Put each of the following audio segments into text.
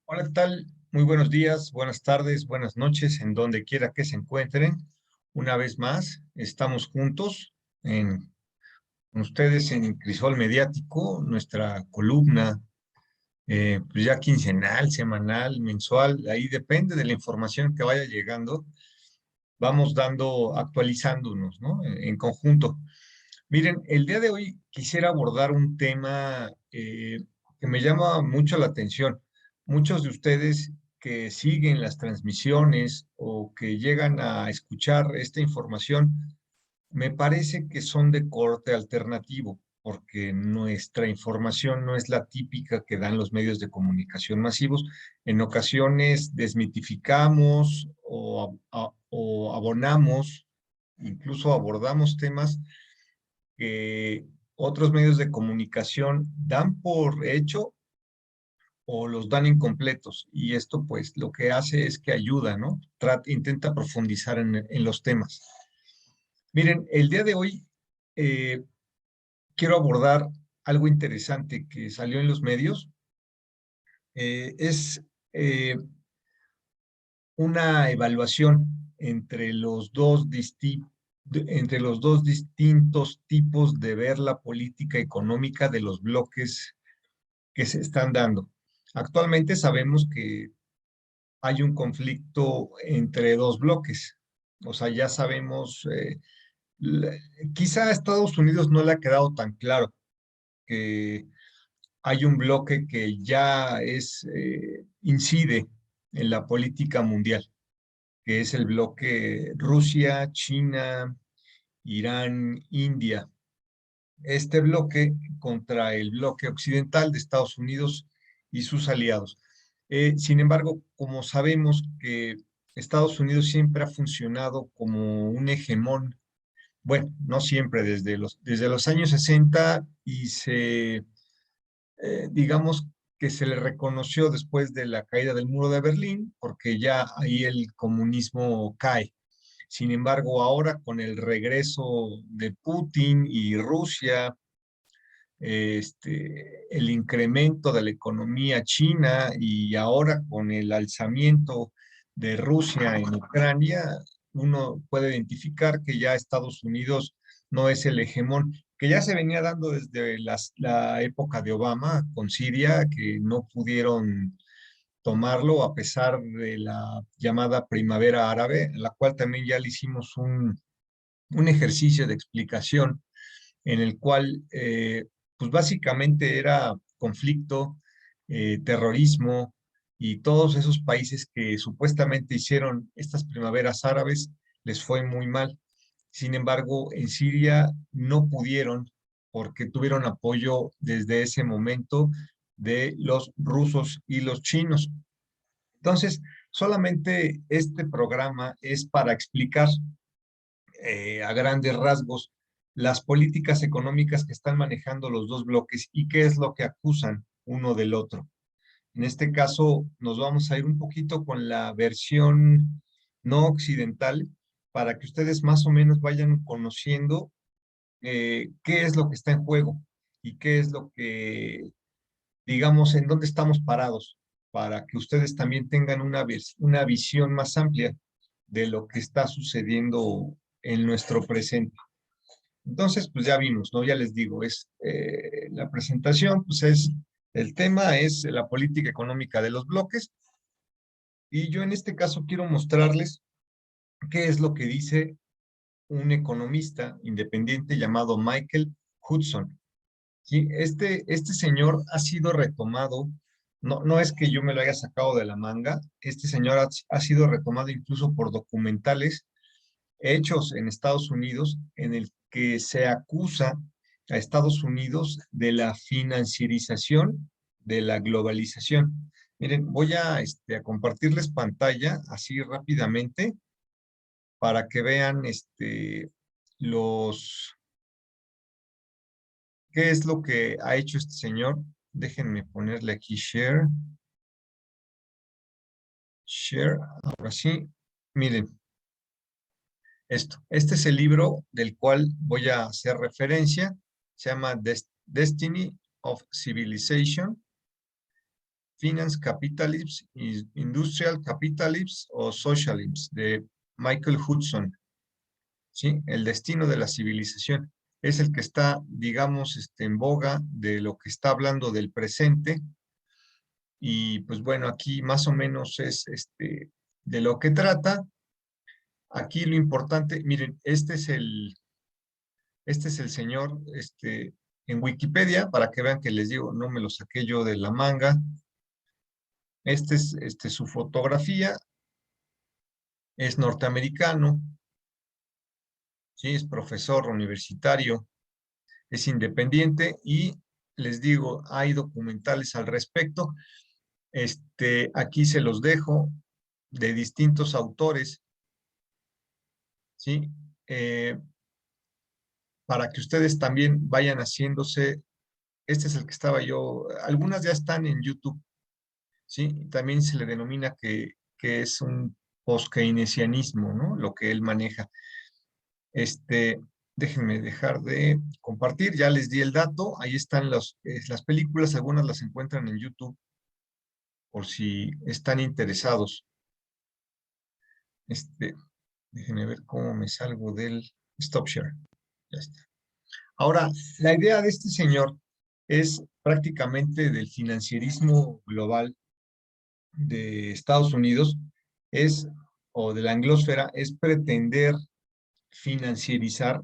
Hola, ¿qué tal? Muy buenos días, buenas tardes, buenas noches, en donde quiera que se encuentren. Una vez más, estamos juntos con ustedes en Crisol Mediático, nuestra columna, pues ya quincenal, semanal, mensual, ahí depende de la información que vaya llegando. Vamos actualizándonos, ¿no? En conjunto. Miren, el día de hoy quisiera abordar un tema que me llama mucho la atención. Muchos de ustedes que siguen las transmisiones o que llegan a escuchar esta información, me parece que son de corte alternativo, porque nuestra información no es la típica que dan los medios de comunicación masivos. En ocasiones desmitificamos o abonamos, incluso abordamos temas que otros medios de comunicación dan por hecho o los dan incompletos. Y esto pues lo que hace es que ayuda, ¿no? Intenta profundizar en los temas. Miren, el día de hoy eh, quiero abordar algo interesante que salió en los medios. Es eh, una evaluación entre los dos distintos tipos de ver la política económica de los bloques que se están dando. Actualmente sabemos que hay un conflicto entre dos bloques. O sea, ya sabemos, la- quizá a Estados Unidos no le ha quedado tan claro que hay un bloque que ya incide en la política mundial, que es el bloque Rusia, China, Irán, India. Este bloque contra el bloque occidental de Estados Unidos y sus aliados. Sin embargo, como sabemos que Estados Unidos siempre ha funcionado como un hegemón, bueno, no siempre, desde los años 60 digamos que se le reconoció después de la caída del muro de Berlín, porque ya ahí el comunismo cae. Sin embargo, ahora con el regreso de Putin y Rusia, el incremento de la economía china y ahora con el alzamiento de Rusia en Ucrania, uno puede identificar que ya Estados Unidos no es el hegemón, que ya se venía dando desde la época de Obama con Siria, que no pudieron tomarlo a pesar de la llamada primavera árabe, en la cual también ya le hicimos un ejercicio de explicación en el cual, pues básicamente era conflicto, terrorismo y todos esos países que supuestamente hicieron estas primaveras árabes les fue muy mal. Sin embargo, en Siria no pudieron porque tuvieron apoyo desde ese momento de los rusos y los chinos. Entonces, solamente este programa es para explicar a grandes rasgos las políticas económicas que están manejando los dos bloques y qué es lo que acusan uno del otro. En este caso, nos vamos a ir un poquito con la versión no occidental para que ustedes más o menos vayan conociendo qué es lo que está en juego y qué es lo que, digamos, en dónde estamos parados, para que ustedes también tengan una visión más amplia de lo que está sucediendo en nuestro presente. Entonces, pues ya vimos, ¿no? Ya les digo, la presentación, el tema es la política económica de los bloques, y yo en este caso quiero mostrarles qué es lo que dice un economista independiente llamado Michael Hudson. ¿Sí? Este señor ha sido retomado, no es que yo me lo haya sacado de la manga, este señor ha sido retomado incluso por documentales hechos en Estados Unidos en el que se acusa a Estados Unidos de la financiarización de la globalización. Miren, voy a compartirles pantalla así rápidamente para que vean los, qué es lo que ha hecho este señor. Déjenme ponerle aquí share. Share, ahora sí. Miren, esto. Este es el libro del cual voy a hacer referencia. Se llama Destiny of Civilization, Finance Capitalism, Industrial Capitalism o Socialism, de Michael Hudson, ¿sí? El destino de la civilización. Es el que está, digamos, en boga de lo que está hablando del presente. Y pues bueno, aquí más o menos es de lo que trata. Aquí lo importante, miren, este es el señor, en Wikipedia, para que vean que les digo, no me lo saqué yo de la manga. Este es su fotografía, es norteamericano, ¿sí? Es profesor universitario, es independiente y les digo, hay documentales al respecto. Aquí se los dejo de distintos autores, ¿sí? Para que ustedes también vayan haciéndose, este es el que estaba yo, algunas ya están en YouTube, ¿sí? También se le denomina que es un post-keynesianismo, ¿no? Lo que él maneja. Déjenme dejar de compartir, ya les di el dato, ahí están las películas, algunas las encuentran en YouTube, por si están interesados. Déjenme ver cómo me salgo del Stop Share. Ya está. Ahora, la idea de este señor es prácticamente del financierismo global de Estados Unidos, o de la anglósfera, es pretender financierizar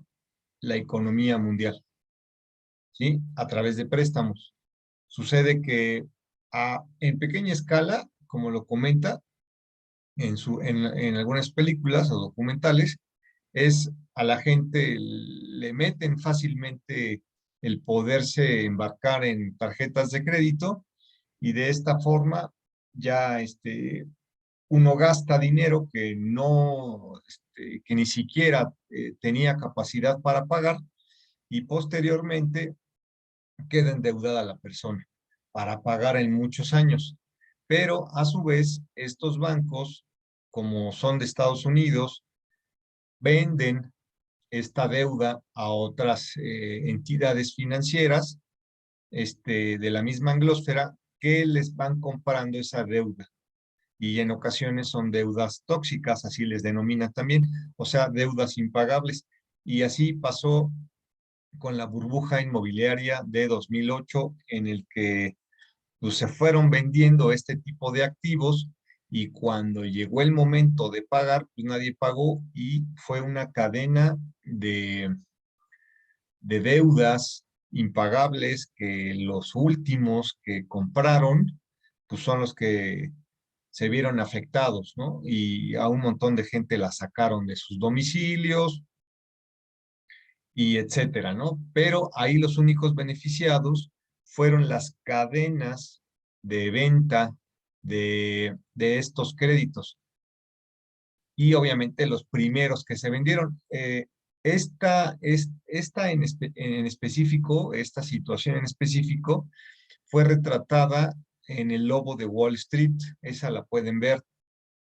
la economía mundial, ¿sí? A través de préstamos. Sucede que en pequeña escala, como lo comenta en algunas películas o documentales, es a la gente le meten fácilmente el poderse embarcar en tarjetas de crédito y de esta forma ya uno gasta dinero que no, que ni siquiera tenía capacidad para pagar y posteriormente queda endeudada la persona para pagar en muchos años. Pero a su vez, estos bancos, como son de Estados Unidos, venden esta deuda a otras entidades financieras de la misma anglósfera que les van comprando esa deuda. Y en ocasiones son deudas tóxicas, así les denominan también, o sea, deudas impagables. Y así pasó con la burbuja inmobiliaria de 2008, en el que pues, se fueron vendiendo este tipo de activos y cuando llegó el momento de pagar, pues nadie pagó y fue una cadena de deudas impagables que los últimos que compraron, pues son los que se vieron afectados, ¿no? Y a un montón de gente la sacaron de sus domicilios y etcétera, ¿no? Pero ahí los únicos beneficiados fueron las cadenas de venta de estos créditos y obviamente los primeros que se vendieron. Esta en específico, esta situación en específico, fue retratada en El Lobo de Wall Street. Esa la pueden ver.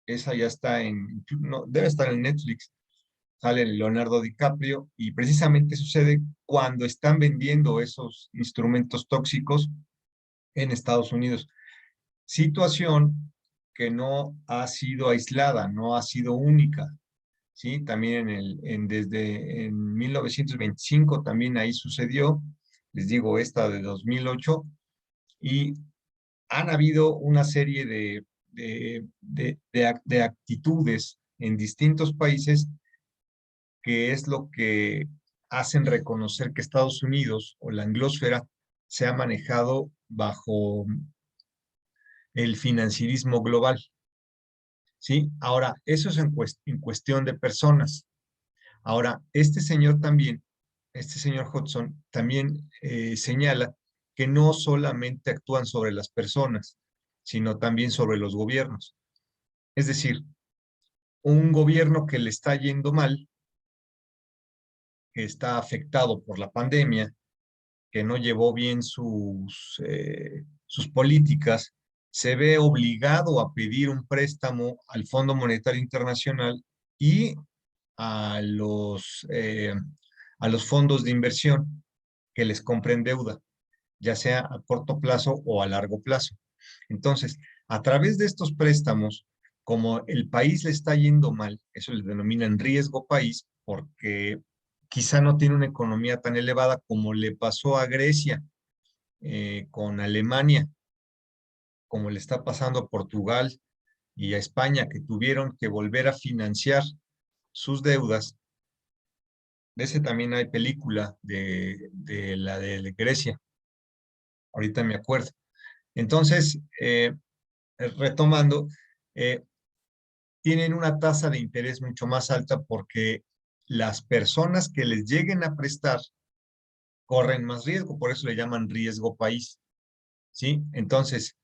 Esa ya está no, debe estar en Netflix. Sale Leonardo DiCaprio y precisamente sucede cuando están vendiendo esos instrumentos tóxicos en Estados Unidos. Situación que no ha sido aislada, no ha sido única. ¿Sí? También desde en 1925 también ahí sucedió, les digo, esta de 2008, y han habido una serie de actitudes en distintos países que es lo que hacen reconocer que Estados Unidos o la anglósfera se ha manejado bajo el financierismo global, ¿sí? Ahora, eso es en cuestión de personas. Ahora, este señor Hudson, también señala que no solamente actúan sobre las personas, sino también sobre los gobiernos. Es decir, un gobierno que le está yendo mal, que está afectado por la pandemia, que no llevó bien sus políticas, se ve obligado a pedir un préstamo al Fondo Monetario Internacional y a a los fondos de inversión que les compren deuda, ya sea a corto plazo o a largo plazo. Entonces, a través de estos préstamos, como el país le está yendo mal, eso le denominan riesgo país, porque quizá no tiene una economía tan elevada como le pasó a Grecia con Alemania, como le está pasando a Portugal y a España, que tuvieron que volver a financiar sus deudas. De ese también hay película de la de Grecia, ahorita me acuerdo. Entonces, retomando, eh, tienen una tasa de interés mucho más alta porque las personas que les lleguen a prestar corren más riesgo, por eso le llaman riesgo país, ¿sí? Entonces,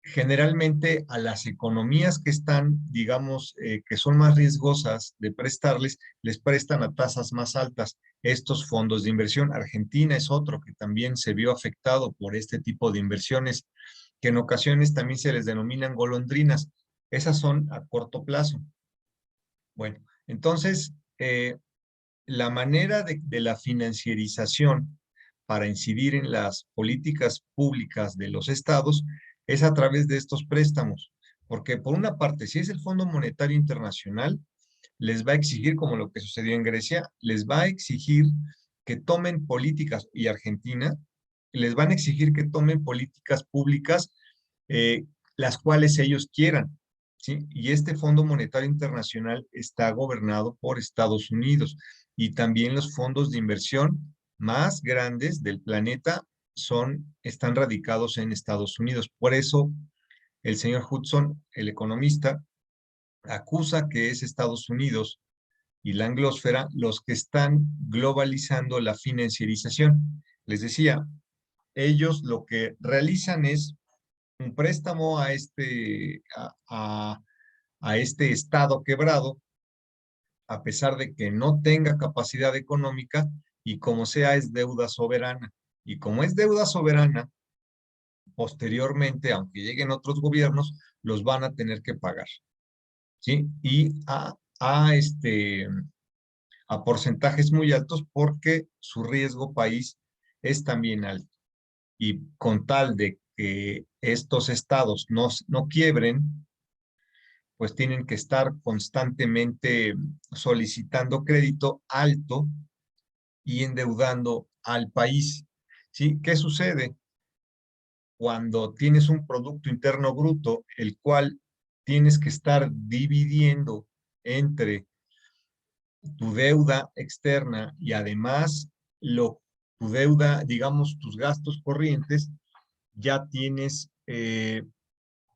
generalmente a las economías que están, digamos, que son más riesgosas de prestarles, les prestan a tasas más altas estos fondos de inversión. Argentina es otro que también se vio afectado por este tipo de inversiones, que en ocasiones también se les denominan golondrinas. Esas son a corto plazo. Bueno, entonces, la manera de la financiarización para incidir en las políticas públicas de los estados es a través de estos préstamos. Porque por una parte, si es el Fondo Monetario Internacional, les va a exigir, como lo que sucedió en Grecia, les va a exigir que tomen políticas, y Argentina, les van a exigir que tomen políticas públicas eh, las cuales ellos quieran, ¿sí? Y este Fondo Monetario Internacional está gobernado por Estados Unidos y también los fondos de inversión más grandes del planeta están radicados en Estados Unidos. Por eso, el señor Hudson, el economista, acusa que es Estados Unidos y la anglósfera los que están globalizando la financiarización. Les decía, ellos lo que realizan es un préstamo a este estado quebrado, a pesar de que no tenga capacidad económica y como sea es deuda soberana. Y como es deuda soberana, posteriormente, aunque lleguen otros gobiernos, los van a tener que pagar, ¿sí? Y a porcentajes muy altos porque su riesgo país es también alto. Y con tal de que estos estados no quiebren, pues tienen que estar constantemente solicitando crédito alto y endeudando al país. ¿Sí? ¿Qué sucede? Cuando tienes un Producto Interno Bruto, el cual tienes que estar dividiendo entre tu deuda externa y además tu deuda, digamos, tus gastos corrientes, ya tienes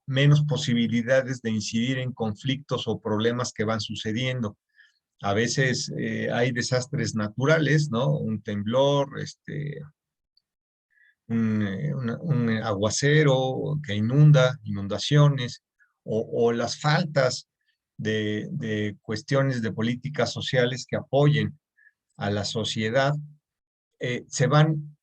menos posibilidades de incidir en conflictos o problemas que van sucediendo. A veces hay desastres naturales, ¿no? Un temblor, un aguacero que inunda, inundaciones, o las faltas de cuestiones de políticas sociales que apoyen a la sociedad, se van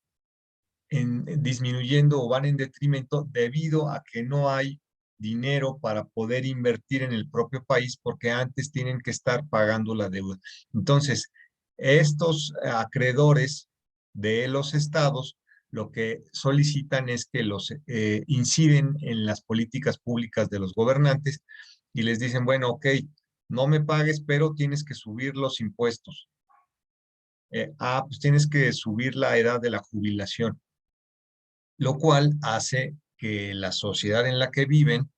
disminuyendo o van en detrimento debido a que no hay dinero para poder invertir en el propio país porque antes tienen que estar pagando la deuda. Entonces, estos acreedores de los estados lo que solicitan es que los inciden en las políticas públicas de los gobernantes y les dicen, bueno, ok, no me pagues, pero tienes que subir los impuestos. Pues tienes que subir la edad de la jubilación, lo cual hace que la sociedad en la que viven,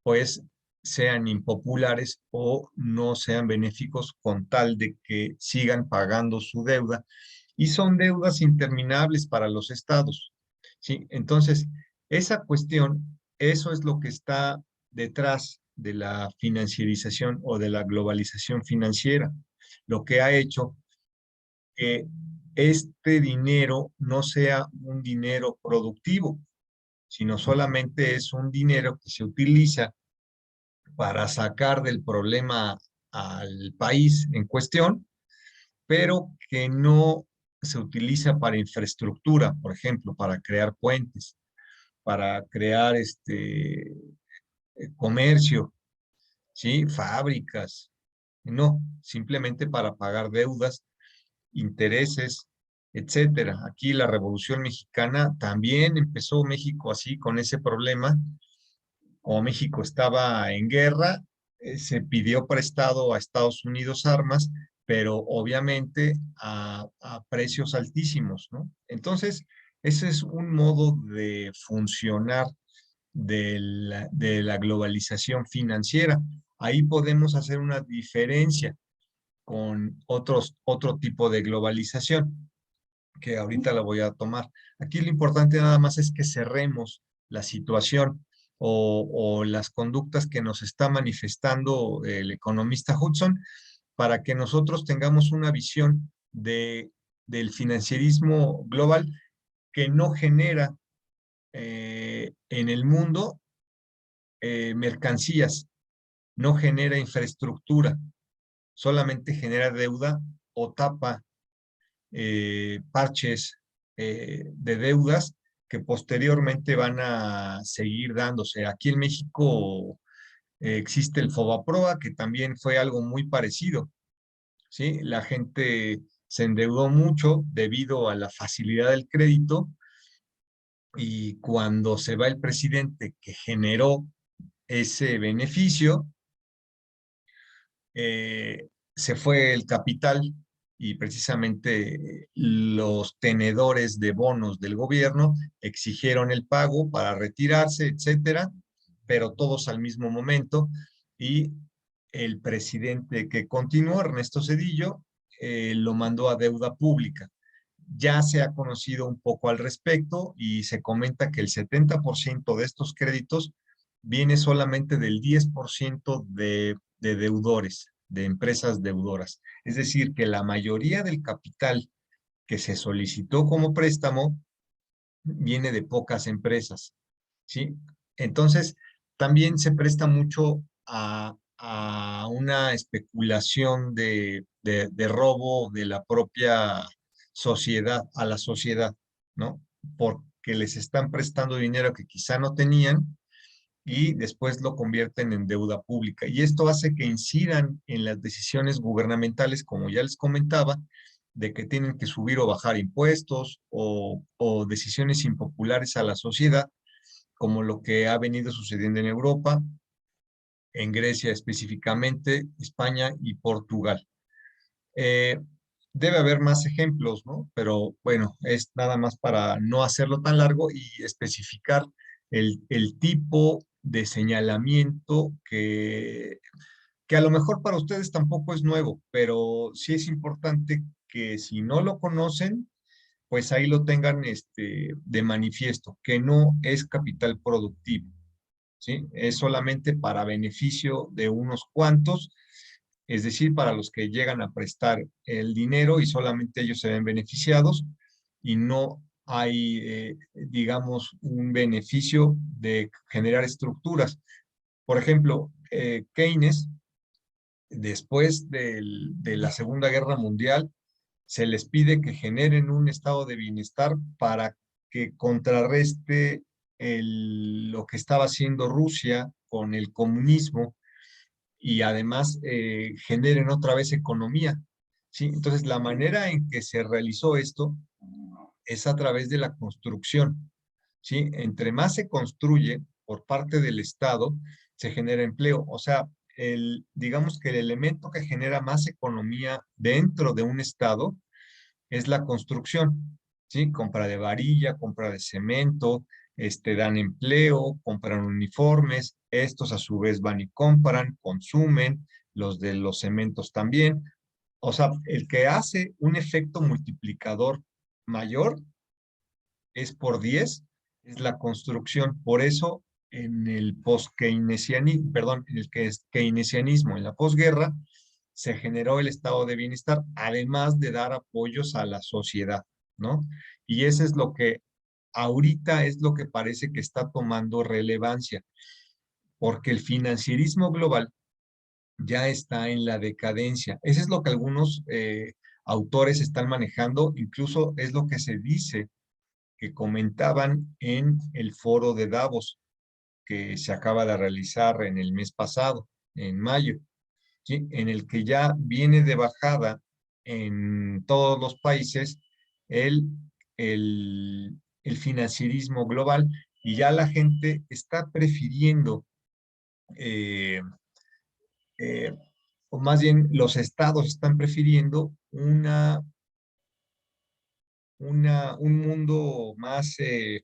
pues, sean impopulares o no sean benéficos con tal de que sigan pagando su deuda. Y son deudas interminables para los estados, ¿sí? Entonces, esa cuestión, eso es lo que está detrás de la financiarización o de la globalización financiera, lo que ha hecho que este dinero no sea un dinero productivo, sino solamente es un dinero que se utiliza para sacar del problema al país en cuestión, pero que no se utiliza para infraestructura, por ejemplo, para crear puentes, para crear comercio, ¿sí? Fábricas, no, simplemente para pagar deudas, intereses etcétera. Aquí la Revolución Mexicana también empezó México así con ese problema. Como México estaba en guerra, se pidió prestado a Estados Unidos armas, pero obviamente a precios altísimos, ¿no? Entonces, ese es un modo de funcionar de la globalización financiera. Ahí podemos hacer una diferencia con otro tipo de globalización, que ahorita la voy a tomar. Aquí lo importante nada más es que cerremos la situación o las conductas que nos está manifestando el economista Hudson para que nosotros tengamos una visión del financierismo global que no genera en el mundo mercancías, no genera infraestructura, solamente genera deuda o tapa parches de deudas que posteriormente van a seguir dándose. Aquí en México existe el Fobaproa, que también fue algo muy parecido, ¿sí? La gente se endeudó mucho debido a la facilidad del crédito y cuando se va el presidente que generó ese beneficio, se fue el capital y precisamente los tenedores de bonos del gobierno exigieron el pago para retirarse, etcétera, pero todos al mismo momento y el presidente que continuó, Ernesto Zedillo, lo mandó a deuda pública. Ya se ha conocido un poco al respecto y se comenta que el 70% de estos créditos viene solamente del 10% de deudores, de empresas deudoras. Es decir, que la mayoría del capital que se solicitó como préstamo viene de pocas empresas, ¿sí? Entonces, también se presta mucho a una especulación de robo de la propia sociedad, a la sociedad, ¿no? Porque les están prestando dinero que quizá no tenían y después lo convierten en deuda pública. Y esto hace que incidan en las decisiones gubernamentales, como ya les comentaba, de que tienen que subir o bajar impuestos o decisiones impopulares a la sociedad, como lo que ha venido sucediendo en Europa, en Grecia específicamente, España y Portugal. Eh, Debe haber más ejemplos, ¿no? Pero bueno, es nada más para no hacerlo tan largo y especificar el tipo de señalamiento que a lo mejor para ustedes tampoco es nuevo, pero sí es importante que si no lo conocen, pues ahí lo tengan de manifiesto, que no es capital productivo, ¿sí? Es solamente para beneficio de unos cuantos, es decir, para los que llegan a prestar el dinero y solamente ellos se ven beneficiados y no hay, digamos, un beneficio de generar estructuras. Por ejemplo, Keynes, después de la Segunda Guerra Mundial, se les pide que generen un estado de bienestar para que contrarreste lo que estaba haciendo Rusia con el comunismo y además generen otra vez economía, ¿sí? Entonces, la manera en que se realizó esto es a través de la construcción, ¿sí? Entre más se construye por parte del Estado, se genera empleo. O sea, digamos que el elemento que genera más economía dentro de un Estado es la construcción, ¿sí? Compra de varilla, compra de cemento, dan empleo, compran uniformes, estos a su vez van y compran, consumen, los de los cementos también. O sea, el que hace un efecto multiplicador mayor es por 10, es la construcción. Por eso en el post-keynesianismo, perdón, en el que es keynesianismo, en la posguerra, se generó el estado de bienestar, además de dar apoyos a la sociedad, ¿no? Y eso es lo que ahorita es lo que parece que está tomando relevancia, porque el financierismo global ya está en la decadencia. Eso es lo que algunos autores están manejando, incluso es lo que se dice que comentaban en el foro de Davos que se acaba de realizar en el mes pasado, en mayo, ¿sí? En el que ya viene de bajada en todos los países el, el financierismo global, y ya la gente está prefiriendo, eh, eh, o más bien los estados están prefiriendo un mundo más que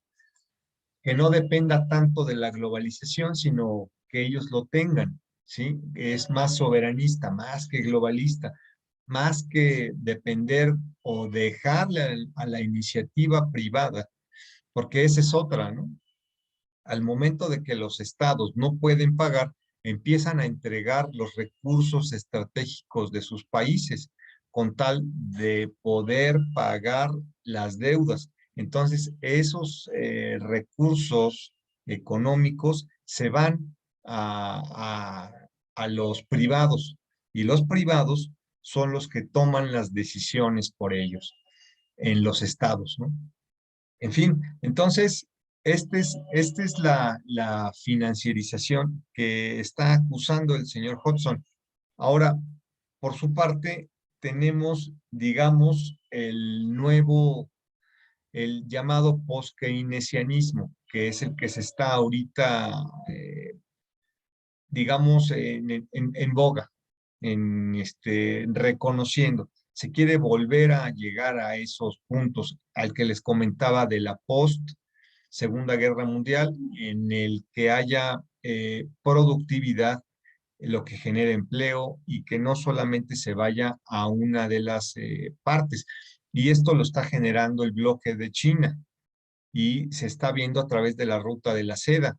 no dependa tanto de la globalización, sino que ellos lo tengan, ¿sí? Es más soberanista, más que globalista, más que depender o dejarle a la iniciativa privada, porque esa es otra, ¿no? Al momento de que los estados no pueden pagar, empiezan a entregar los recursos estratégicos de sus países con tal de poder pagar las deudas. Entonces, esos recursos económicos se van a los privados, y los privados son los que toman las decisiones por ellos en los estados, ¿no? En fin, entonces, esta es la financiarización que está acusando el señor Hodgson. Ahora, por su parte, tenemos, digamos, el llamado post-keynesianismo, que es el que se está ahorita, digamos, en boga, reconociendo. Se quiere volver a llegar a esos puntos al que les comentaba de la Segunda Guerra Mundial, en el que haya productividad, lo que genere empleo, y que no solamente se vaya a una de las partes. Y esto lo está generando el bloque de China, y se está viendo a través de la ruta de la seda,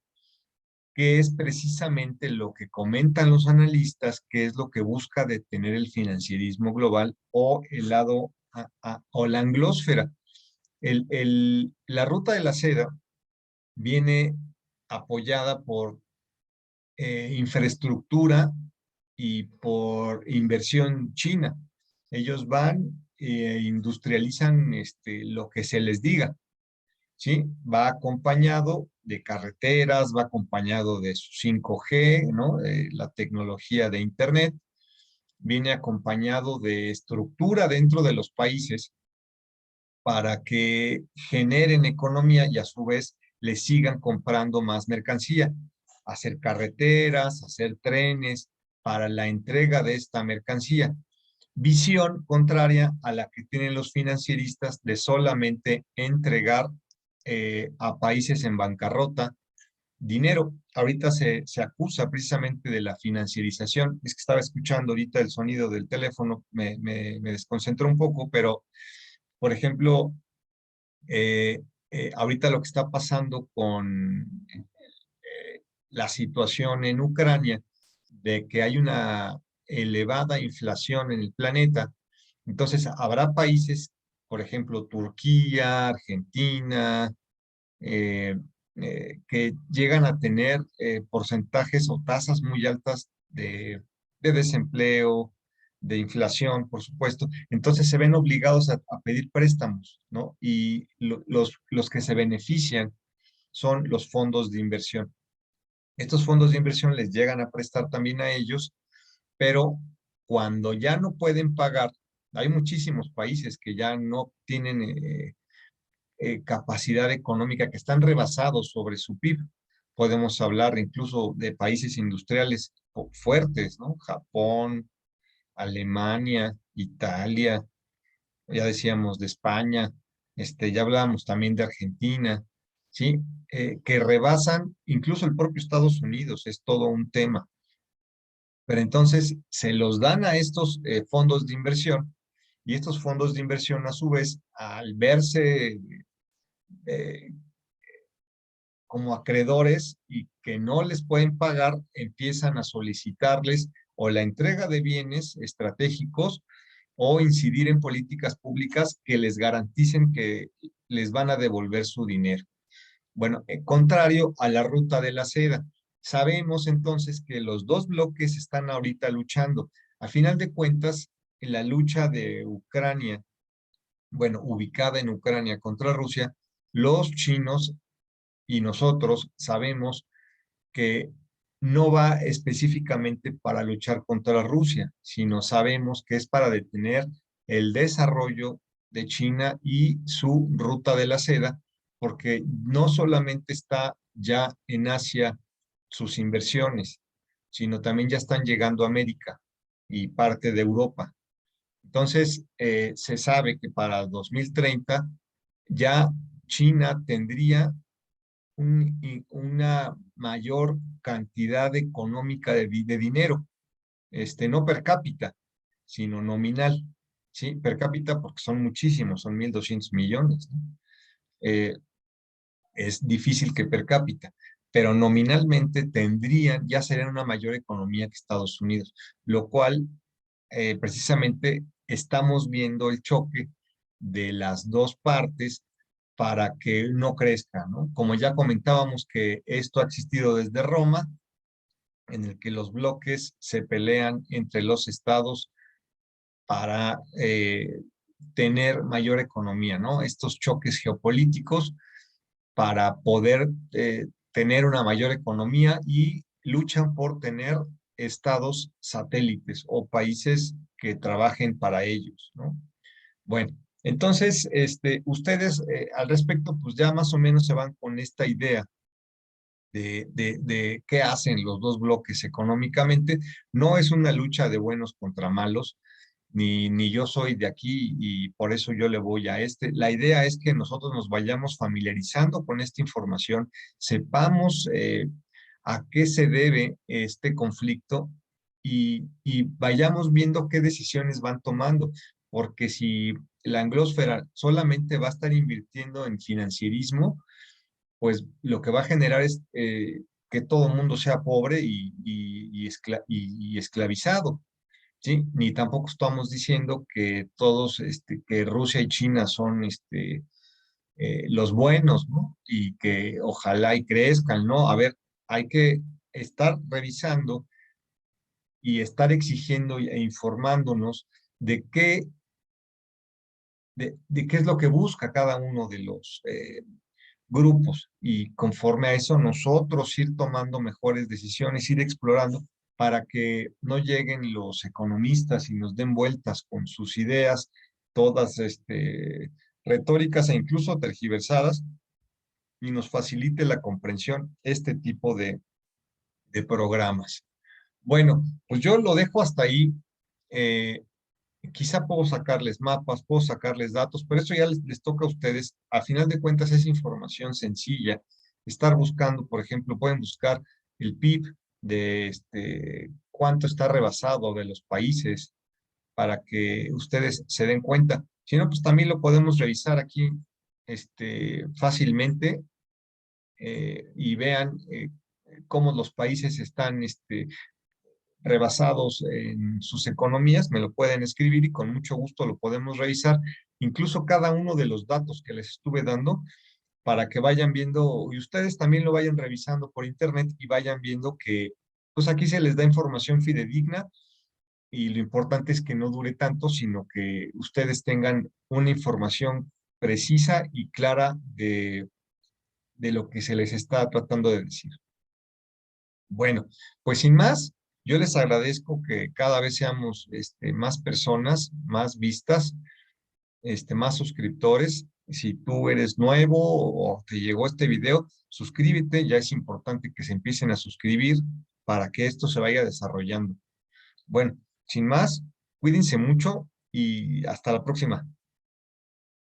que es precisamente lo que comentan los analistas, que es lo que busca detener el financierismo global, o el lado o la anglósfera. La ruta de la seda viene apoyada por infraestructura y por inversión china. Ellos van e industrializan lo que se les diga, ¿sí? Va acompañado de carreteras, va acompañado de su 5G, ¿no? La tecnología de Internet, viene acompañado de estructura dentro de los países para que generen economía y a su vez le sigan comprando más mercancía, hacer carreteras, hacer trenes para la entrega de esta mercancía. Visión contraria a la que tienen los financieristas de solamente entregar a países en bancarrota dinero. Ahorita se acusa precisamente de la financiarización. Es que estaba escuchando ahorita el sonido del teléfono, me desconcentró un poco, pero, por ejemplo, ahorita lo que está pasando con la situación en Ucrania, de que hay una elevada inflación en el planeta. Entonces, habrá países, por ejemplo, Turquía, Argentina, eh, que llegan a tener porcentajes o tasas muy altas de desempleo, de inflación, por supuesto. Entonces se ven obligados a pedir préstamos, ¿no? Y los que se benefician son los fondos de inversión. Estos fondos de inversión les llegan a prestar también a ellos, pero cuando ya no pueden pagar, hay muchísimos países que ya no tienen capacidad económica, que están rebasados sobre su PIB. Podemos hablar incluso de países industriales fuertes, ¿no? Japón, Alemania, Italia, ya decíamos de España, ya hablábamos también de Argentina, ¿sí? Que rebasan incluso el propio Estados Unidos, es todo un tema. Pero entonces se los dan a estos fondos de inversión, y estos fondos de inversión a su vez, al verse eh, como acreedores y que no les pueden pagar, empiezan a solicitarles o la entrega de bienes estratégicos, o incidir en políticas públicas que les garanticen que les van a devolver su dinero. Bueno, contrario a la ruta de la seda. Sabemos entonces que los dos bloques están ahorita luchando. A final de cuentas, en la lucha de Ucrania, bueno, ubicada en Ucrania contra Rusia, los chinos y nosotros sabemos que no va específicamente para luchar contra Rusia, sino sabemos que es para detener el desarrollo de China y su ruta de la seda, porque no solamente está ya en Asia sus inversiones, sino también ya están llegando a América y parte de Europa. Entonces, se sabe que para 2030 ya China tendría una mayor cantidad económica de dinero, no per cápita, sino nominal, ¿sí? Per cápita porque son muchísimos, son 1.200 millones, ¿no? Eh, es difícil que per cápita, pero nominalmente tendrían, ya serían una mayor economía que Estados Unidos, lo cual precisamente estamos viendo el choque de las dos partes para que no crezca, ¿no? Como ya comentábamos que esto ha existido desde Roma, en el que los bloques se pelean entre los estados para tener mayor economía, ¿no? Estos choques geopolíticos para poder tener una mayor economía y luchan por tener estados satélites o países que trabajen para ellos, ¿no? Bueno, entonces, ustedes al respecto, pues ya más o menos se van con esta idea de qué hacen los dos bloques económicamente. No es una lucha de buenos contra malos, ni yo soy de aquí y por eso yo le voy a este. La idea es que nosotros nos vayamos familiarizando con esta información, sepamos a qué se debe este conflicto y vayamos viendo qué decisiones van tomando, porque si la anglósfera solamente va a estar invirtiendo en financierismo, pues lo que va a generar es que todo el mundo sea pobre y esclavizado, ¿sí? Ni tampoco estamos diciendo que todos, que Rusia y China son los buenos, ¿no? Y que ojalá y crezcan, ¿no? A ver, hay que estar revisando y estar exigiendo e informándonos de de qué es lo que busca cada uno de los grupos y conforme a eso nosotros ir tomando mejores decisiones, ir explorando para que no lleguen los economistas y nos den vueltas con sus ideas, todas retóricas e incluso tergiversadas, y nos facilite la comprensión este tipo de programas. Bueno, pues yo lo dejo hasta ahí. Eh, Quizá puedo sacarles mapas, puedo sacarles datos, pero eso ya les toca a ustedes. A final de cuentas es información sencilla. Estar buscando, por ejemplo, pueden buscar el PIB de cuánto está rebasado de los países para que ustedes se den cuenta. Si no, pues también lo podemos revisar aquí fácilmente y vean cómo los países están rebasados en sus economías, me lo pueden escribir y con mucho gusto lo podemos revisar, incluso cada uno de los datos que les estuve dando, para que vayan viendo y ustedes también lo vayan revisando por internet y vayan viendo que pues aquí se les da información fidedigna y lo importante es que no dure tanto, sino que ustedes tengan una información precisa y clara de lo que se les está tratando de decir. Bueno, pues sin más, yo les agradezco que cada vez seamos más personas, más vistas, más suscriptores. Si tú eres nuevo o te llegó este video, suscríbete, ya es importante que se empiecen a suscribir para que esto se vaya desarrollando. Bueno, sin más, cuídense mucho y hasta la próxima.